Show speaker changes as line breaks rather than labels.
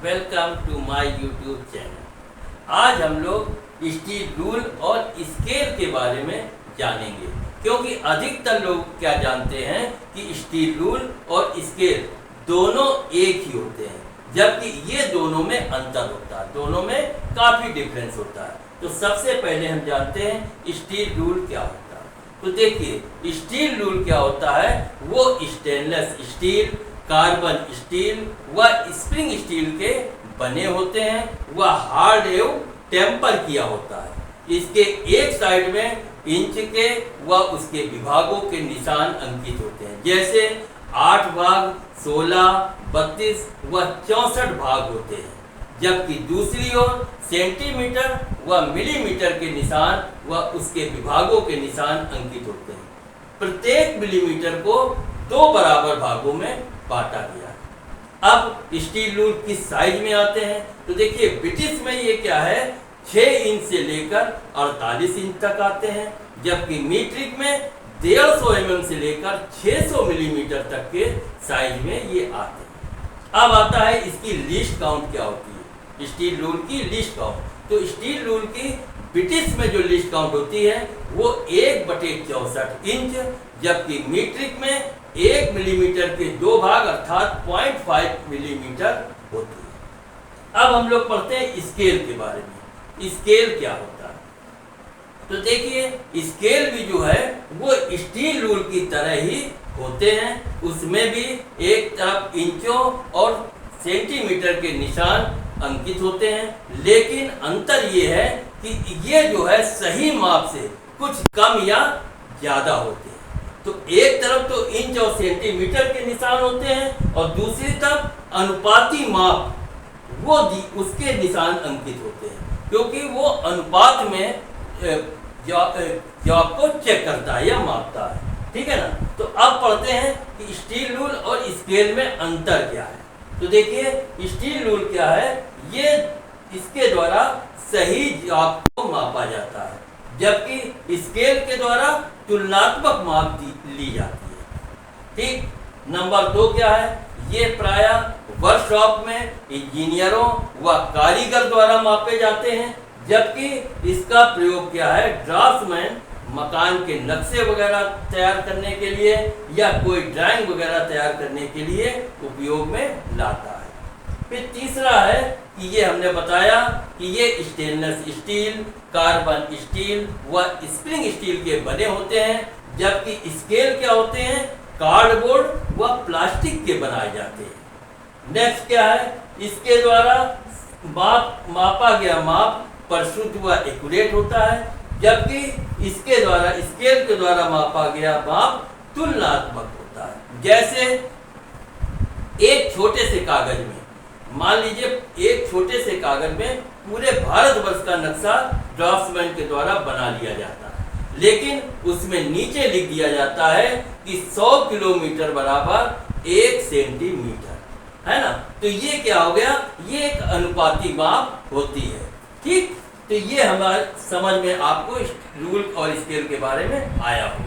Welcome to my YouTube channel. आज हम लोग स्टील रूल और स्केल के बारे में जानेंगे, क्योंकि अधिकतर लोग क्या जानते हैं कि स्टील रूल और स्केल दोनों एक ही होते हैं, जबकि ये दोनों में अंतर होता है, दोनों में काफ़ी डिफरेंस होता है। तो सबसे पहले हम जानते हैं स्टील रूल क्या होता है। तो देखिए, स्टील रूल क्या होता है, वो स्टेनलेस स्टील, कार्बन स्टील व स्प्रिंग स्टील के बने होते हैं। वह हार्ड एवं टेम्पर किया होता है। इसके एक साइड में इंच के व उसके विभागों के निशान अंकित होते हैं, जैसे 8 भाग, 16, 32 व 64 भाग होते हैं, जबकि दूसरी ओर सेंटीमीटर व मिलीमीटर के निशान व उसके विभागों के निशान अंकित होते हैं। प्रत्येक मिलीमीटर को 2 बराबर भागों में बांटा गया है। अब स्टील रूल किस साइज में आते हैं, तो देखिए ब्रिटिश में ये क्या है, 6 इंच से लेकर 48 इंच तक आते हैं, जबकि मीट्रिक में 150 mm से लेकर 600 मिलीमीटर तक के साइज में ये आते हैं। अब आता है इसकी लिस्ट काउंट क्या होती है, स्टील रूल की लिस्ट काउंट। तो स्टील रूल की ब्रिटिश में जो लिस्ट काउंट होती है वो 1/64 इंच, जबकि मीट्रिक में 1 मिलीमीटर के 2 भाग अर्थात 0.5 मिलीमीटर होती है। अब हम लोग पढ़ते हैं स्केल के बारे में। स्केल क्या होता है, तो देखिए स्केल भी जो है वो स्टील रूल की तरह ही होते हैं। उसमें भी एक तरफ इंचों और सेंटीमीटर के निशान अंकित होते हैं, लेकिन अंतर ये है कि ये जो है सही माप से कुछ कम या ज़्यादा होते हैं। तो एक तरफ तो इंच और सेंटीमीटर के निशान होते हैं और दूसरी तरफ अनुपाती माप वो उसके निशान अंकित होते हैं, क्योंकि वो अनुपात में जो आपको चेक करता है या मापता है, ठीक है ना। तो अब पढ़ते हैं कि स्टील रूल और स्केल में अंतर क्या है। तो देखिए स्टील रूल क्या है, ये इसके द्वारा सही जाप को मापा जाता है, जबकि स्केल के द्वारा तुलनात्मक माप ली जाती है। ठीक। नंबर 2 क्या है, ये प्रायः वर्कशॉप में इंजीनियरों व कारीगर द्वारा मापे जाते हैं, जबकि इसका प्रयोग क्या है, ड्राफ्ट्समैन मकान के नक्शे वगैरह तैयार करने के लिए या कोई ड्राइंग वगैरह तैयार करने के लिए उपयोग में लाता है। फिर तीसरा है कि ये हमने बताया कि ये स्टेनलेस स्टील, कार्बन स्टील व स्प्रिंग स्टील के बने होते हैं, जबकि स्केल क्या होते हैं, कार्डबोर्ड व प्लास्टिक के बनाए जाते हैं। नेक्स्ट क्या है, इसके द्वारा मापा गया माप परिशुद्ध व एक्यूरेट होता है, जबकि इसके द्वारा स्केल के द्वारा मापा गया माप तुलनात्मक होता है। जैसे एक छोटे से कागज में, मान लीजिए एक छोटे से कागज में पूरे भारतवर्ष का नक्शा ड्राफ्ट्समैन के द्वारा बना लिया जाता है, लेकिन उसमें नीचे लिख दिया जाता है कि 100 किलोमीटर बराबर 1 सेंटीमीटर, है ना। तो ये क्या हो गया, ये एक अनुपाती माप होती है। ठीक। तो ये हमारे समझ में आपको रूल और स्केल के बारे में आया हो।